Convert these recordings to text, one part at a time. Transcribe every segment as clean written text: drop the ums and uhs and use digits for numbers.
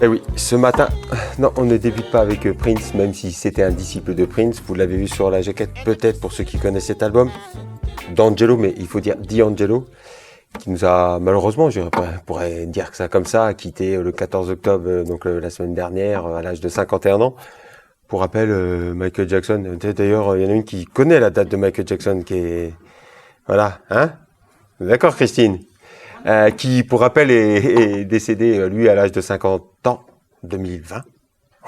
Eh oui, ce matin, non, on ne débute pas avec Prince, même si c'était un disciple de Prince. Vous l'avez vu sur la jaquette, peut-être pour ceux qui connaissent cet album, d'Angelo, mais il faut dire D'Angelo, qui nous a malheureusement, je pourrais dire que ça comme ça, quitté le 14 octobre, donc la semaine dernière, à l'âge de 51 ans. Pour rappel, Michael Jackson, d'ailleurs, il y en a une qui connaît la date de Michael Jackson, qui est... Voilà, hein? D'accord, Christine? Qui, pour rappel, est décédé, lui, à l'âge de 50 ans, 2020.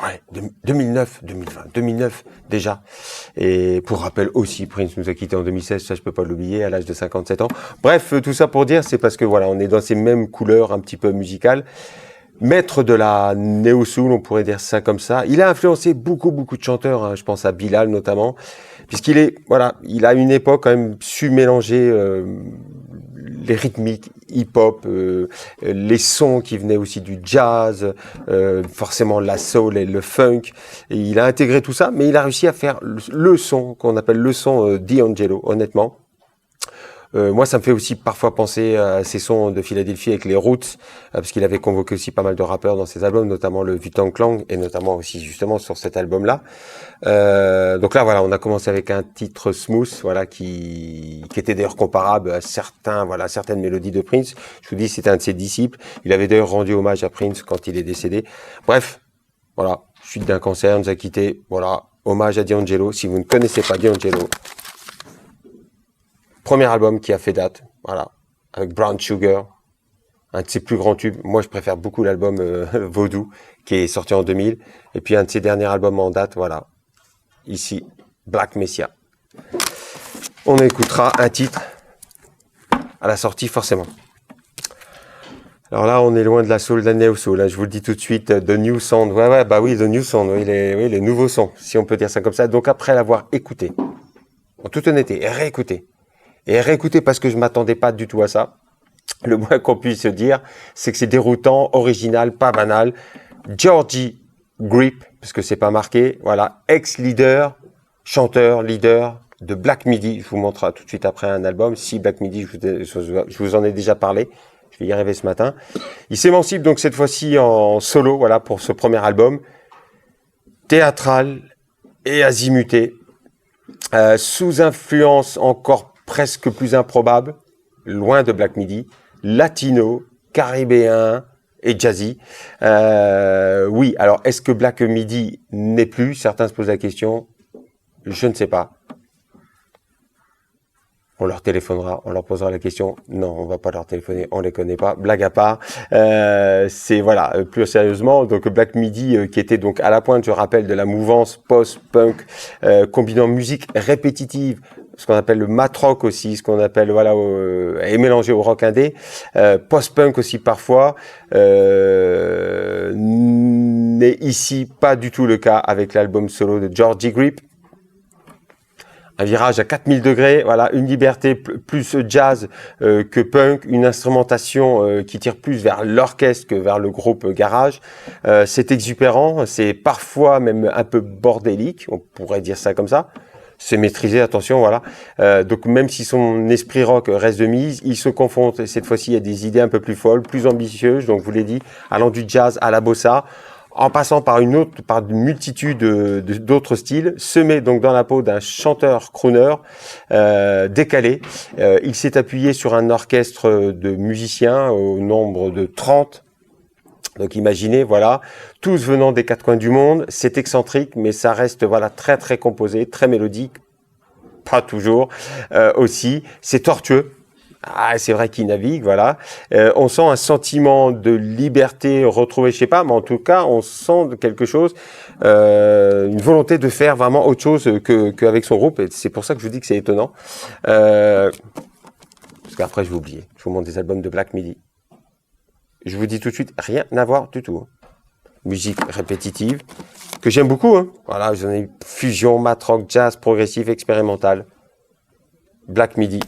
Ouais, 2009 déjà. Et pour rappel aussi, Prince nous a quittés en 2016, ça je peux pas l'oublier, à l'âge de 57 ans. Bref, tout ça pour dire, c'est parce que voilà, on est dans ces mêmes couleurs un petit peu musicales. Maître de la néo-soul, on pourrait dire ça comme ça. Il a influencé beaucoup de chanteurs, hein, je pense à Bilal notamment, puisqu'il est, voilà, il a une époque quand même su mélanger les rythmiques hip-hop, les sons qui venaient aussi du jazz, forcément la soul et le funk. Et il a intégré tout ça, mais il a réussi à faire le son qu'on appelle le son D'Angelo, honnêtement. Moi, ça me fait aussi parfois penser à ces sons de Philadelphie avec les Roots, parce qu'il avait convoqué aussi pas mal de rappeurs dans ses albums, notamment le Wu-Tang Clan, et notamment aussi justement sur cet album-là. Donc là, voilà, on a commencé avec un titre smooth, voilà, qui était d'ailleurs comparable à certaines mélodies de Prince. Je vous dis, c'était un de ses disciples. Il avait d'ailleurs rendu hommage à Prince quand il est décédé. Bref, voilà, suite d'un cancer, nous a quitté. Voilà, hommage à D'Angelo. Si vous ne connaissez pas D'Angelo, premier album qui a fait date, voilà, avec Brown Sugar, un de ses plus grands tubes. Moi, je préfère beaucoup l'album Voodoo, qui est sorti en 2000. Et puis, un de ses derniers albums en date, voilà, ici, Black Messiah. On écoutera un titre à la sortie, forcément. Alors là, on est loin de la soul, de la néo-soul. Hein. Je vous le dis tout de suite, The New Sound. Ouais, bah oui, The New Sound, oui, les nouveaux sons, si on peut dire ça comme ça. Donc, après l'avoir écouté, en toute honnêteté, et réécouter parce que je m'attendais pas du tout à ça. Le moins qu'on puisse se dire, c'est que c'est déroutant, original, pas banal. Georgie Grip, parce que c'est pas marqué, voilà, ex-leader, chanteur, leader de Black Midi. Je vous montre tout de suite après un album. Si Black Midi, je vous en ai déjà parlé. Je vais y arriver ce matin. Il s'émancipe donc cette fois-ci en solo, voilà, pour ce premier album. Théâtral et azimuté. Sous influence encore presque plus improbable, loin de Black Midi, latino, caribéen et jazzy. Oui, alors est-ce que Black Midi n'est plus? Certains se posent la question. Je ne sais pas. On leur téléphonera, on leur posera la question. Non, on va pas leur téléphoner, on les connaît pas. Blague à part. C'est voilà, plus sérieusement. Donc Black Midi, qui était donc à la pointe, je rappelle, de la mouvance post-punk, combinant musique répétitive, ce qu'on appelle le mat rock aussi, ce qu'on appelle voilà, et mélangé au rock indé, post-punk aussi parfois. N'est ici pas du tout le cas avec l'album solo de Georgie Grip. Un virage à 4000 degrés, voilà, une liberté plus jazz que punk, une instrumentation qui tire plus vers l'orchestre que vers le groupe garage. C'est exubérant, c'est parfois même un peu bordélique, on pourrait dire ça comme ça. C'est maîtrisé, attention, voilà. Donc même si son esprit rock reste de mise, il se confronte cette fois-ci à des idées un peu plus folles, plus ambitieuses, donc je vous l'ai dit, allant du jazz à la bossa, en passant par une multitude d'autres styles, se met donc dans la peau d'un chanteur crooner décalé. Il s'est appuyé sur un orchestre de musiciens au nombre de 30. Donc imaginez, voilà, tous venant des quatre coins du monde. C'est excentrique, mais ça reste voilà très très composé, très mélodique. Pas toujours aussi. C'est tortueux. Ah, c'est vrai qu'il navigue, voilà. On sent un sentiment de liberté retrouvé, je sais pas, mais en tout cas, on sent quelque chose, une volonté de faire vraiment autre chose qu'avec son groupe. Et c'est pour ça que je vous dis que c'est étonnant. Parce qu'après, je vais oublier. Je vous montre des albums de Black Midi. Je vous dis tout de suite, rien à voir du tout. Musique répétitive, que j'aime beaucoup. Hein. Voilà, j'en ai fusion, mat rock, jazz, progressif, expérimental. Black Midi.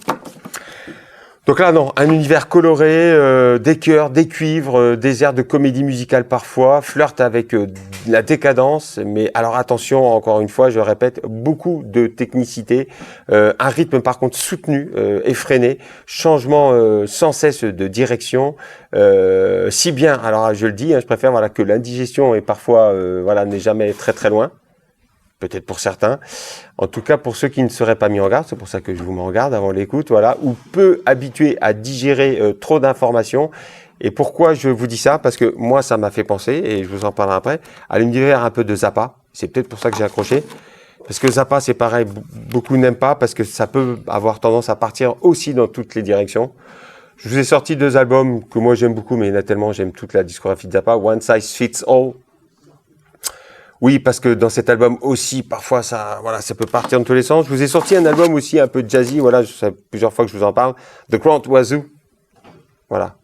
Donc là, non, un univers coloré, des chœurs, des cuivres, des airs de comédie musicale parfois, flirte avec la décadence, mais alors attention, encore une fois, je répète, beaucoup de technicité, un rythme par contre soutenu, effréné, changement sans cesse de direction, si bien, alors je le dis, hein, je préfère voilà, que l'indigestion est parfois, voilà, n'est jamais très très loin. Peut-être pour certains. En tout cas, pour ceux qui ne seraient pas mis en garde, c'est pour ça que je vous mets en garde avant l'écoute, voilà, ou peu habitués à digérer trop d'informations. Et pourquoi je vous dis ça? Parce que moi, ça m'a fait penser, et je vous en parlerai après, à l'univers un peu de Zappa. C'est peut-être pour ça que j'ai accroché. Parce que Zappa, c'est pareil, beaucoup n'aiment pas, parce que ça peut avoir tendance à partir aussi dans toutes les directions. Je vous ai sorti 2 albums que moi j'aime beaucoup, mais il y en a tellement, j'aime toute la discographie de Zappa. One Size Fits All. Oui, parce que dans cet album aussi, parfois, ça peut partir dans tous les sens. Je vous ai sorti un album aussi un peu jazzy, voilà, ça fait plusieurs fois que je vous en parle. The Grand Wazoo. Voilà.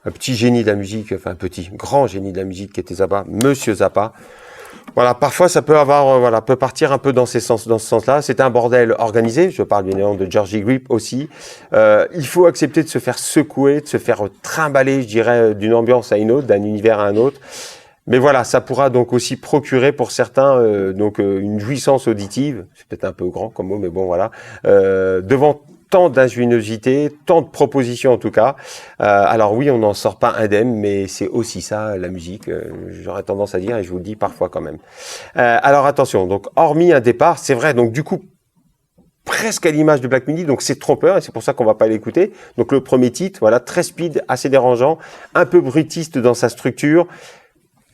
Un petit génie de la musique, enfin, grand génie de la musique qui était Zappa, Monsieur Zappa. Voilà, parfois, ça peut avoir, peut partir un peu dans ce sens-là. C'est un bordel organisé. Je parle bien évidemment de Georgie Grip aussi. Il faut accepter de se faire secouer, de se faire trimballer, je dirais, d'une ambiance à une autre, d'un univers à un autre. Mais voilà, ça pourra donc aussi procurer pour certains une jouissance auditive, c'est peut-être un peu grand comme mot, mais bon voilà, devant tant d'ingéniosité, tant de propositions en tout cas. Alors oui, on n'en sort pas indemne, mais c'est aussi ça la musique, j'aurais tendance à dire, et je vous le dis parfois quand même. Alors attention, donc hormis un départ, c'est vrai, donc du coup, presque à l'image de Black Midi, donc c'est trompeur, et c'est pour ça qu'on va pas l'écouter. Donc le premier titre, voilà, très speed, assez dérangeant, un peu brutiste dans sa structure,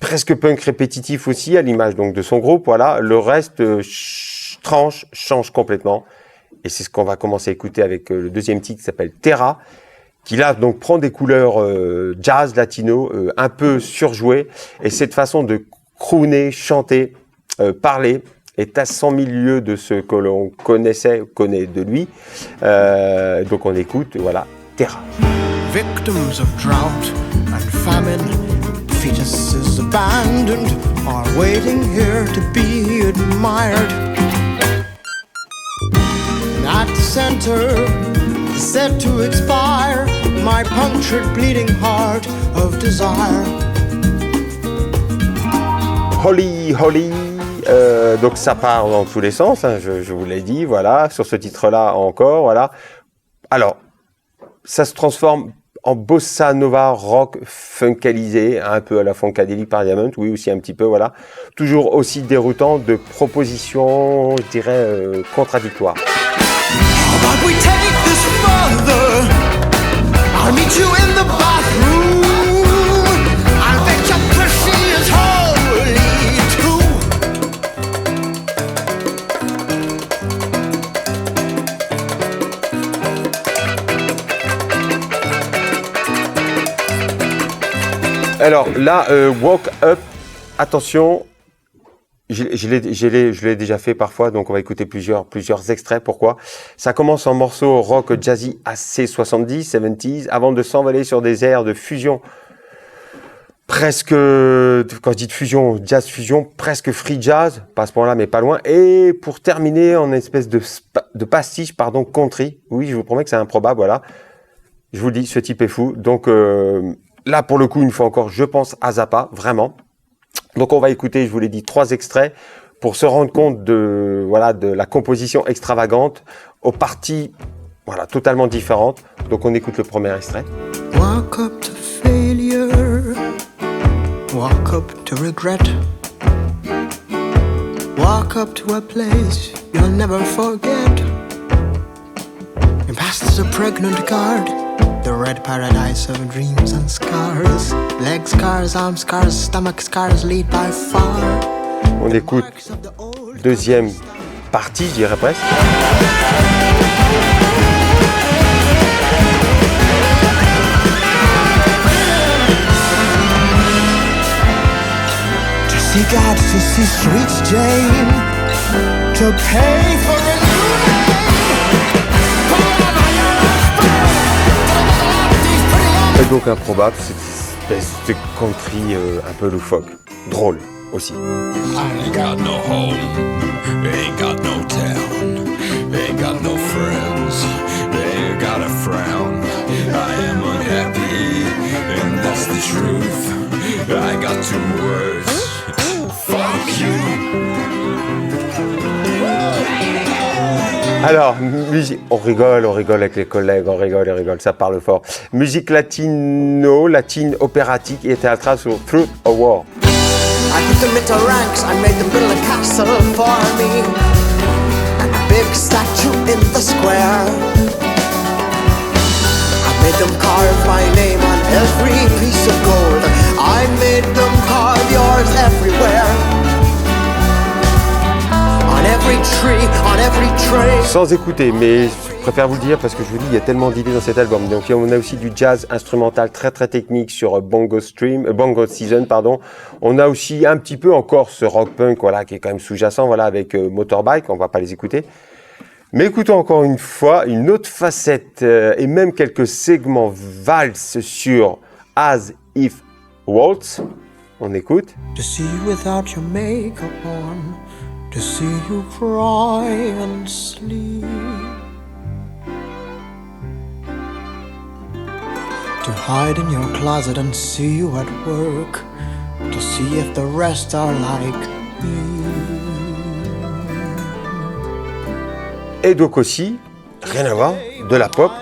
presque punk répétitif aussi, à l'image donc de son groupe, voilà. Le reste change complètement. Et c'est ce qu'on va commencer à écouter avec le deuxième titre qui s'appelle Terra, qui là donc prend des couleurs jazz, latino, un peu surjouées. Et cette façon de crooner, chanter, parler est à 100 000 lieues de ce que l'on connaît de lui. Donc on écoute, voilà, Terra. Victims of drought and famine, fetuses abandoned are waiting here to be admired. At the center, set to expire, my punctured bleeding heart of desire. Holly, donc ça part dans tous les sens, hein, je vous l'ai dit, voilà, sur ce titre-là encore, voilà. Alors, ça se transforme en bossa nova rock funkalisé, un peu à la Funkadelic Parliament, oui aussi un petit peu, voilà. Toujours aussi déroutant de propositions, je dirais, contradictoires. But we take this further. I'll meet you in the bathroom. I'll bet your pussy is holy too. Alors là, Walk Up, attention, je l'ai déjà fait parfois, donc on va écouter plusieurs extraits. Pourquoi? Ça commence en morceau rock jazzy assez 70, 70s, avant de s'envoler sur des airs de fusion, presque, quand je dis de fusion, jazz fusion, presque free jazz, pas à ce point-là, mais pas loin, et pour terminer en espèce de pastiche, country. Oui, je vous promets que c'est improbable, voilà. Je vous le dis, ce type est fou. Donc là, pour le coup, une fois encore, je pense à Zappa, vraiment. Donc on va écouter, je vous l'ai dit, 3 extraits pour se rendre compte de la composition extravagante aux parties totalement différentes. Donc on écoute le premier extrait. Walk up to failure, walk up to regret, walk up to a place you'll never forget. Your past is a pregnant guard, the red paradise of dreams and scars. Leg scars, arm scars, stomach scars lead by far. On écoute deuxième partie, je dirais presque. To see God, to see sweet Jane, to pay for a new name. Et donc improbable, c'est une espèce de country un peu loufoque, drôle aussi. I ain't got no home, ain't got no town, ain't got no friends, ain't got a frown. two words. Fuck you. Alors, on rigole avec les collègues, on rigole, ça parle fort. Musique latine opératique et théâtrale sur Truth or War. I put them into ranks, I made them build a castle for me, and a big statue in the square. I made them carve my name on every piece of gold. I made them carve yours everywhere. On every tree, on every tray. Sans écouter, mais je préfère vous le dire parce que je vous dis, il y a tellement d'idées dans cet album. Donc on a aussi du jazz instrumental très technique sur Bongo Season, pardon. On a aussi un petit peu encore ce rock punk, voilà, qui est quand même sous-jacent, voilà, avec Motorbike. On va pas les écouter. Mais écoutons encore une fois une autre facette et même quelques segments valse sur As If Waltz. On écoute. To see you without your makeup on, to see you cry and sleep, to hide in your closet and see you at work, to see if the rest are like me. Et donc aussi, rien à voir, de la pop.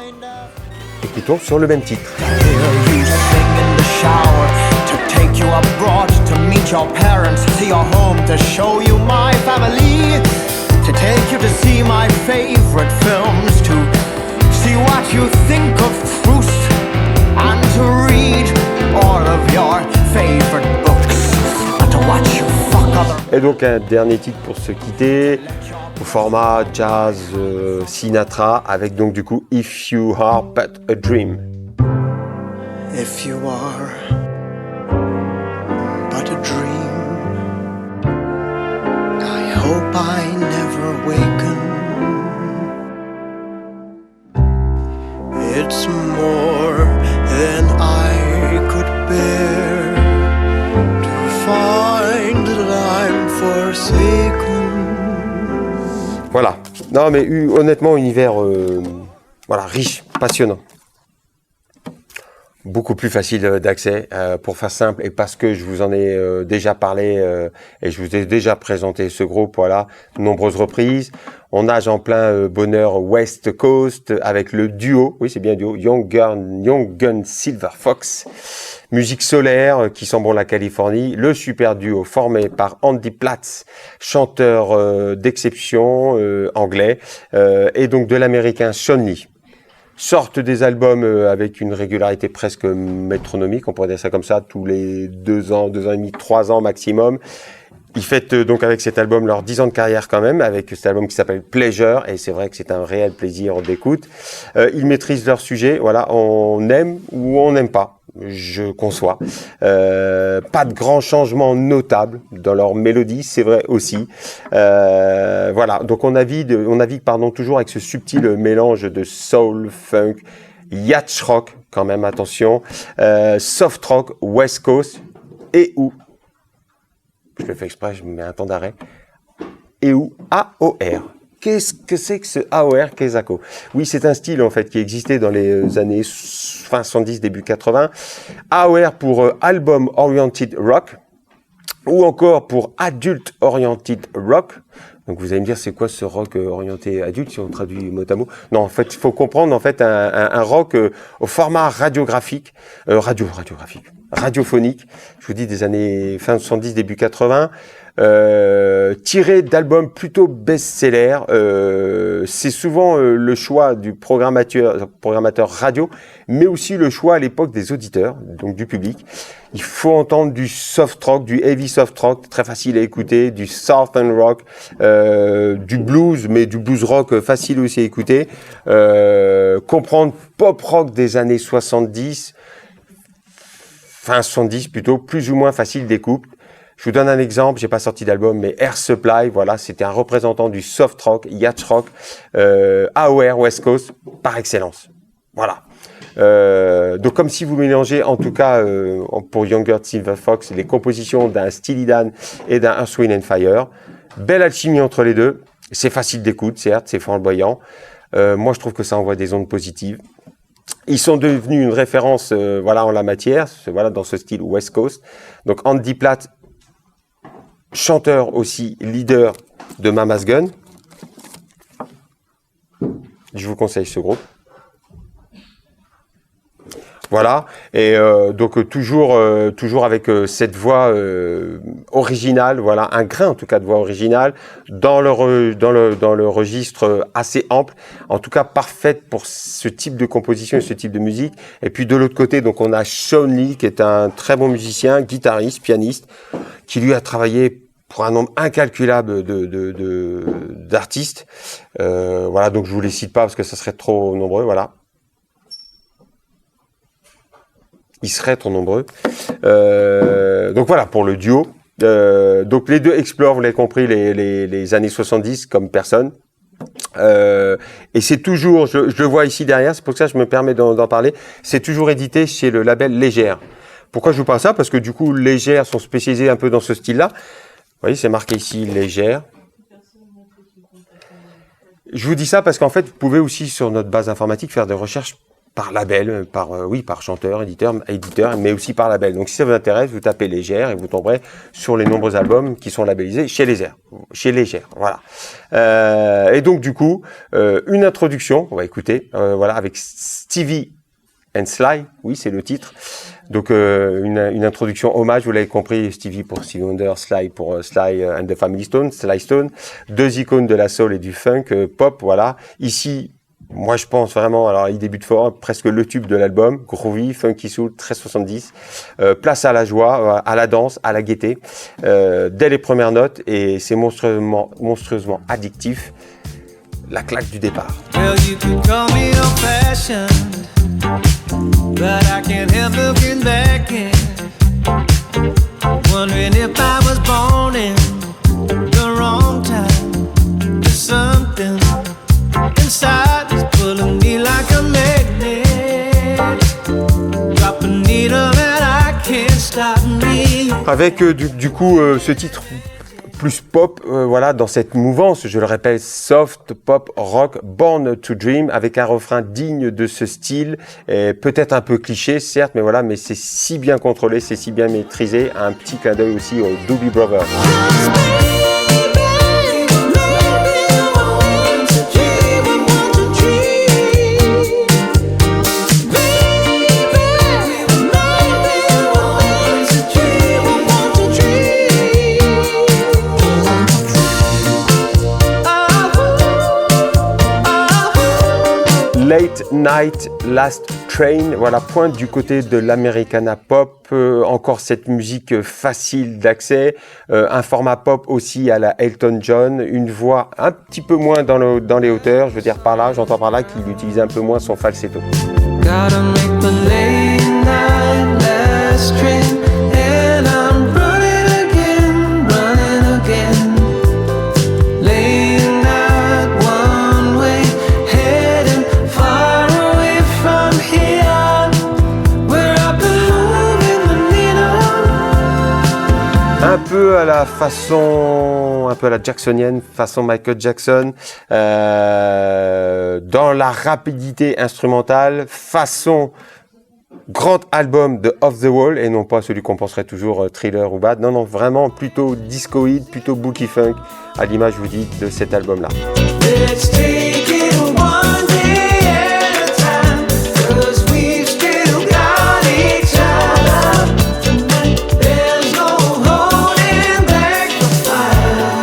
Écoutons sur le même titre. Hear you sing in the shower, to take you abroad, to meet your parents, see your home, to show you my family, to take you to see my favorite films, to see what you think of Proust, and to read all of your favorite books, and to watch you fuck other. Et donc un dernier titre pour se quitter, au format jazz Sinatra, avec donc du coup If You Are But a Dream. If you are but a dream, I hope I never waken. It's more than I could bear to find that I'm forsaken. Voilà. Non mais honnêtement, univers voilà, riche, passionnant. Beaucoup plus facile d'accès, pour faire simple, et parce que je vous en ai déjà parlé et je vous ai déjà présenté ce groupe, voilà, nombreuses reprises. On nage en plein bonheur West Coast avec le duo, oui c'est bien duo, Young Gun Silver Fox, musique solaire qui sent bon la Californie, le super duo formé par Andy Platz, chanteur d'exception anglais, et donc de l'américain Sean Lee. Sortent des albums avec une régularité presque métronomique, on pourrait dire ça comme ça, tous les 2 ans, 2 ans et demi, 3 ans maximum. Ils fêtent donc avec cet album leurs 10 ans de carrière quand même, avec cet album qui s'appelle Pleasure, et c'est vrai que c'est un réel plaisir d'écoute. Ils maîtrisent leur sujet, voilà, on aime ou on n'aime pas, je conçois. Pas de grands changements notables dans leur mélodie, c'est vrai aussi. Voilà, donc on navigue toujours avec ce subtil mélange de soul, funk, yacht rock, quand même, attention, soft rock, West Coast, et où, je le fais exprès, je me mets un temps d'arrêt, et où AOR. Qu'est-ce que c'est que ce AOR Kezako? Oui, c'est un style en fait qui existait dans les années fin 70, début 80. AOR pour Album Oriented Rock, ou encore pour Adult Oriented Rock. Donc vous allez me dire, c'est quoi ce rock orienté adulte si on traduit mot à mot? Non, en fait, il faut comprendre en fait un rock au format radiophonique. Je vous dis des années fin 70, début 80. Tiré d'albums plutôt best-seller. C'est souvent le choix du programmateur radio, mais aussi le choix à l'époque des auditeurs, donc du public. Il faut entendre du soft rock, du heavy soft rock, très facile à écouter, du southern rock, du blues, mais du blues rock facile aussi à écouter. Comprendre pop rock des années 70, fin 70 plutôt, plus ou moins facile d'écoute. Je vous donne un exemple, j'ai pas sorti d'album, mais Air Supply, voilà, c'était un représentant du soft rock, yacht rock, AOR West Coast, par excellence. Voilà. Donc comme si vous mélangez, en tout cas pour Younger Silver Fox, les compositions d'un Steely Dan et d'un Earth, Wind & Fire. Belle alchimie entre les deux. C'est facile d'écoute, certes, c'est flamboyant. Moi, je trouve que ça envoie des ondes positives. Ils sont devenus une référence voilà, en la matière, voilà, dans ce style West Coast. Donc Andy Platt, chanteur aussi, leader de Mama's Gun. Je vous conseille ce groupe. Voilà, et donc toujours avec cette voix originale, voilà, un grain en tout cas de voix originale, dans le registre assez ample, en tout cas parfaite pour ce type de composition et ce type de musique. Et puis de l'autre côté, donc on a Sean Lee, qui est un très bon musicien, guitariste, pianiste, qui lui a travaillé pour un nombre incalculable d'artistes. Voilà, donc je vous les cite pas parce que ça serait trop nombreux, voilà. Ils seraient trop nombreux. Donc voilà, pour le duo. Donc les deux explorent, vous l'avez compris, les années 70 comme personne. Et c'est toujours, je le vois ici derrière, c'est pour ça que je me permets d'en parler, c'est toujours édité chez le label Légère. Pourquoi je vous parle ça? Parce que du coup, Légère sont spécialisés un peu dans ce style-là. Vous voyez, c'est marqué ici Légère. Je vous dis ça parce qu'en fait, vous pouvez aussi, sur notre base informatique, faire des recherches par label, par chanteur, éditeur, mais aussi par label. Donc si ça vous intéresse, vous tapez Légère et vous tomberez sur les nombreux albums qui sont labellisés chez Légère, voilà. Et donc du coup, une introduction, on va écouter, voilà, avec Stevie and Sly, oui c'est le titre. Donc une introduction hommage, vous l'avez compris, Stevie pour Stevie Wonder, Sly pour Sly and the Family Stone, Sly Stone, deux icônes de la soul et du funk pop, voilà. Ici, moi, je pense vraiment, alors il débute fort, presque le tube de l'album, groovy, funky soul, très 70, place à la joie, à la danse, à la gaieté, dès les premières notes, et c'est monstrueusement addictif, la claque du départ. Well, you could call me old-fashioned, but I can't help looking back and wondering if I was born in the wrong time. There's something inside is pulling me like a magnet. Drop a needle and I can't stop me. Avec du coup ce titre plus pop, voilà, dans cette mouvance, je le répète, soft, pop, rock, Born to Dream, avec un refrain digne de ce style, peut-être un peu cliché, certes, mais voilà, mais c'est si bien contrôlé, c'est si bien maîtrisé, un petit clin d'œil aussi aux Doobie Brothers. Late Night Last Train, voilà, pointe du côté de l'Americana Pop, encore cette musique facile d'accès, un format pop aussi à la Elton John, une voix un petit peu moins dans les hauteurs, je veux dire par là, j'entends par là qu'il utilise un peu moins son falsetto. Gotta make the late night last train, and I'm running again. Late night one way, heading far away from here, where I've been moving the needle. Un peu à la façon, un peu à la jacksonienne, façon Michael Jackson, dans la rapidité instrumentale, façon grand album de Off the Wall, et non pas celui qu'on penserait toujours Thriller ou Bad, non, non, vraiment plutôt discoïde, plutôt boogie funk, à l'image, je vous dis, de cet album-là. Let's take it one day at a time, 'cause we've still got each other. There's no holding back the fire.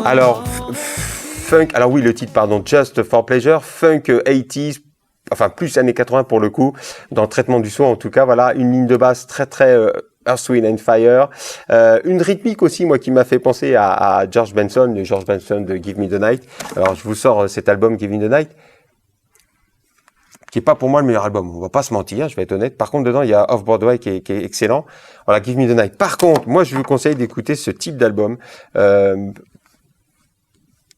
Alors, funk, alors oui, le titre, pardon, Just for Pleasure, funk 80s, enfin plus années 80 pour le coup, dans le traitement du son en tout cas, voilà, une ligne de basse très Earth, Wind and Fire, une rythmique aussi, moi, qui m'a fait penser à George Benson, le George Benson de Give Me the Night. Alors, je vous sors cet album Give Me the Night, qui est pas pour moi le meilleur album, on va pas se mentir, je vais être honnête. Par contre, dedans, il y a Off Broadway qui est excellent. Voilà, Give Me the Night. Par contre, moi, je vous conseille d'écouter ce type d'album,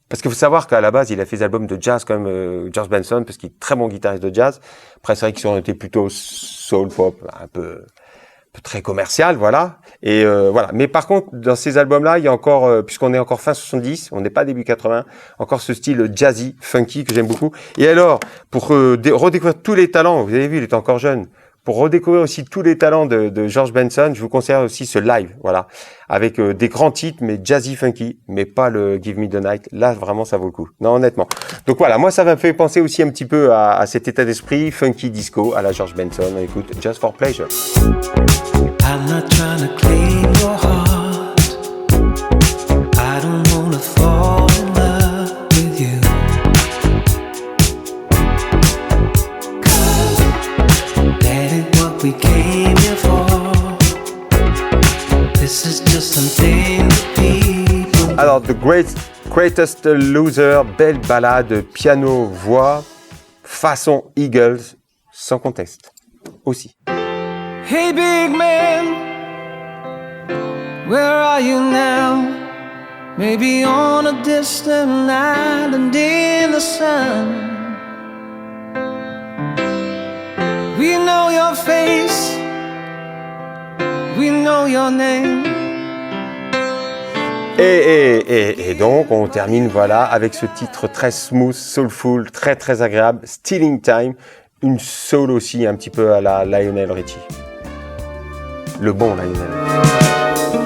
parce qu'il faut savoir qu'à la base, il a fait des albums de jazz comme George Benson, parce qu'il est très bon guitariste de jazz. Après, c'est vrai qu'ils ont été plutôt soul pop, un peu très commercial, voilà. Et voilà. Mais par contre, dans ces albums-là, il y a encore, puisqu'on est encore fin 70, on n'est pas début 80, encore ce style jazzy, funky que j'aime beaucoup. Et alors, pour redécouvrir tous les talents, vous avez vu, il est encore jeune. Pour redécouvrir aussi tous les talents de George Benson, je vous conseille aussi ce live, voilà, avec des grands titres, mais jazzy funky, mais pas le Give Me the Night. Là, vraiment, ça vaut le coup. Non, honnêtement. Donc voilà, moi, ça m'a fait penser aussi un petit peu à cet état d'esprit funky disco à la George Benson. On écoute Just for Pleasure. I'm not trying to clean your heart. I don't wanna fall in love with you. 'Cause that ain't what we came here for. This is just something that people. Alors, The Greatest Loser, belle balade, piano-voix, façon Eagles, sans conteste, aussi. Hey big man, where are you now? Maybe on a distant island in the sun. We know your face, we know your name. Et donc, on termine, voilà, avec ce titre très smooth, soulful, très très agréable, Stealing Time, une soul aussi un petit peu à la Lionel Richie. Le bon Lionel.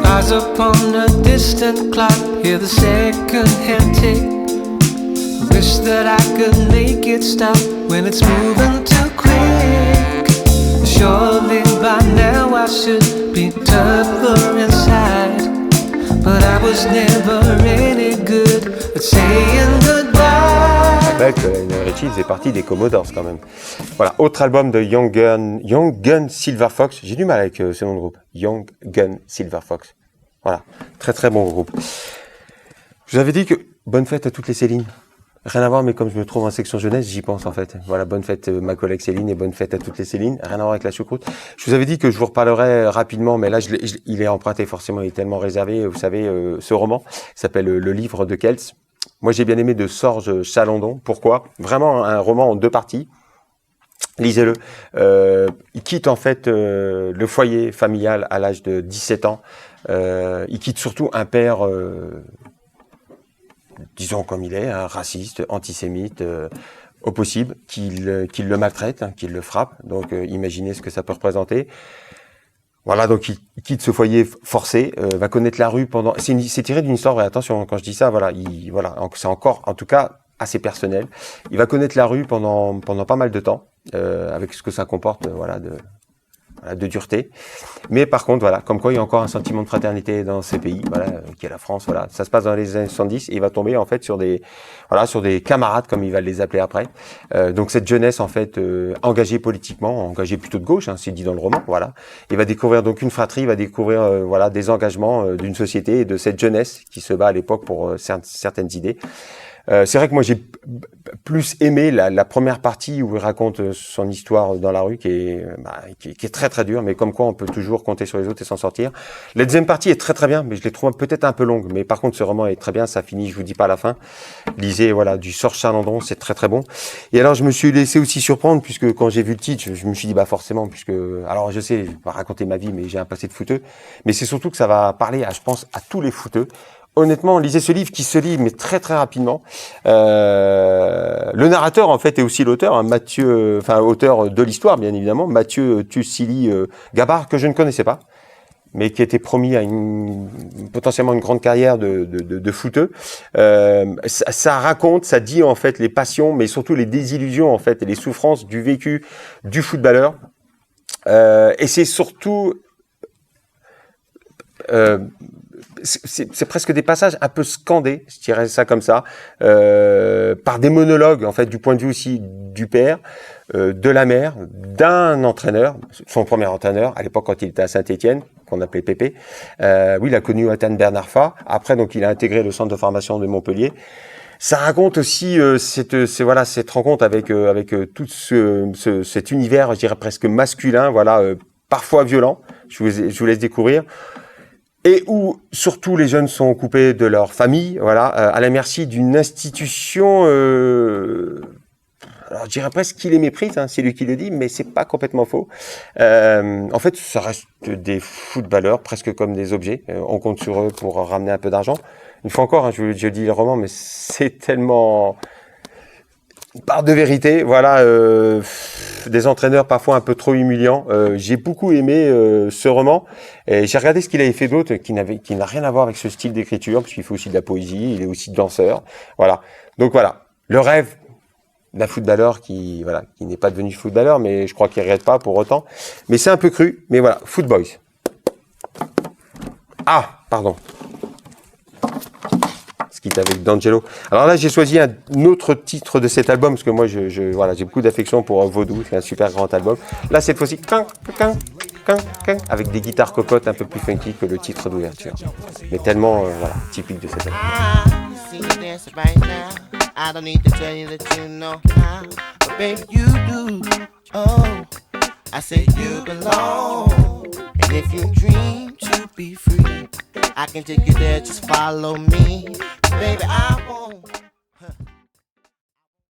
Eyes upon a distant clock, hear the second hand tick. Wish that I could make it stop when it's moving too quick. Surely by now I should be tougher inside, but I was never any good at saying goodbye. Je rappelle que Lionel Richie faisait partie des Commodores quand même. Voilà, autre album de Young Gun Silver Fox. J'ai du mal avec ce nom de groupe. Young Gun Silver Fox. Voilà, très très bon groupe. Je vous avais dit que bonne fête à toutes les Céline. Rien à voir, mais comme je me trouve en section jeunesse, j'y pense en fait. Voilà, bonne fête ma collègue Céline et bonne fête à toutes les Céline. Rien à voir avec la choucroute. Je vous avais dit que je vous reparlerai rapidement, mais là il est emprunté forcément, il est tellement réservé. Vous savez, ce roman s'appelle Le Livre de Kells. Moi, j'ai bien aimé de Sorge Chalandon. Pourquoi ? Vraiment un roman en 2 parties. Lisez-le. Il quitte en fait le foyer familial à l'âge de 17 ans. Il quitte surtout un père, disons comme il est, hein, raciste, antisémite, au possible, qui le maltraite, hein, qui le frappe. Donc, imaginez ce que ça peut représenter. Voilà, donc il quitte ce foyer forcé, va connaître la rue pendant. C'est tiré d'une histoire. Attention, quand je dis ça, voilà, c'est encore, en tout cas, assez personnel. Il va connaître la rue pendant pas mal de temps, avec ce que ça comporte, de dureté. Mais par contre, voilà, comme quoi il y a encore un sentiment de fraternité dans ces pays, voilà, qui est la France, voilà. Ça se passe dans les années 70 et il va tomber en fait sur des camarades, comme il va les appeler après. Donc cette jeunesse en fait engagée politiquement, engagée plutôt de gauche, hein, c'est dit dans le roman, voilà. Il va découvrir donc une fratrie, il va découvrir voilà des engagements d'une société et de cette jeunesse qui se bat à l'époque pour certaines idées. C'est vrai que moi j'ai plus aimé la première partie où il raconte son histoire dans la rue qui est très très dure, mais comme quoi on peut toujours compter sur les autres et s'en sortir. La deuxième partie est très très bien, mais je l'ai trouvé peut-être un peu longue, mais par contre ce roman est très bien, ça finit, je vous dis pas à la fin. Lisez voilà du Sorge Chalandon, c'est très très bon. Et alors je me suis laissé aussi surprendre puisque quand j'ai vu le titre, je me suis dit bah forcément puisque alors je sais, je vais pas raconter ma vie, mais j'ai un passé de footeux, mais c'est surtout que ça va parler je pense à tous les footeux. Honnêtement, lisez ce livre qui se lit mais très très rapidement. Le narrateur en fait est aussi l'auteur, hein, auteur de l'histoire bien évidemment, Mathieu Tussili Gabard que je ne connaissais pas, mais qui était promis à potentiellement une grande carrière de footeux. Ça raconte, ça dit en fait les passions, mais surtout les désillusions en fait et les souffrances du vécu du footballeur. Et c'est surtout c'est presque des passages un peu scandés, je dirais ça comme ça, par des monologues en fait du point de vue aussi du père, de la mère, d'un entraîneur, son premier entraîneur à l'époque quand il était à Saint-Étienne, qu'on appelait Pépé. Oui, il a connu Athan Bernard-Fa. Après, donc, il a intégré le centre de formation de Montpellier. Ça raconte aussi cette rencontre avec tout cet univers, je dirais presque masculin, parfois violent. Je vous laisse découvrir. Et où surtout les jeunes sont coupés de leur famille, à la merci d'une institution alors je dirais presque qu'il les méprise, hein, c'est lui qui le dit, mais c'est pas complètement faux. En fait, ça reste des footballeurs, presque comme des objets. On compte sur eux pour ramener un peu d'argent. Une fois encore, hein, je dis le roman, mais c'est tellement une part de vérité. Voilà, des entraîneurs parfois un peu trop humiliants. J'ai beaucoup aimé ce roman. Et j'ai regardé ce qu'il avait fait d'autre qui n'a rien à voir avec ce style d'écriture, parce qu'il fait aussi de la poésie, il est aussi danseur. Voilà. Donc voilà, le rêve d'un footballeur qui n'est pas devenu footballeur, mais je crois qu'il ne regrette pas pour autant. Mais c'est un peu cru, mais voilà, Footboys. Ah, pardon. Ce qui est avec D'Angelo. Alors là, j'ai choisi un autre titre de cet album, parce que moi, j'ai beaucoup d'affection pour Vaudou, c'est un super grand album. Là, cette fois-ci, avec des guitares cocottes un peu plus funky que le titre d'ouverture. Mais tellement, typique de cet album. I don't need to tell you that you know how, but baby you do. Oh, I say you belong, and if you dream to be free, I can take you there. Just follow me, baby. I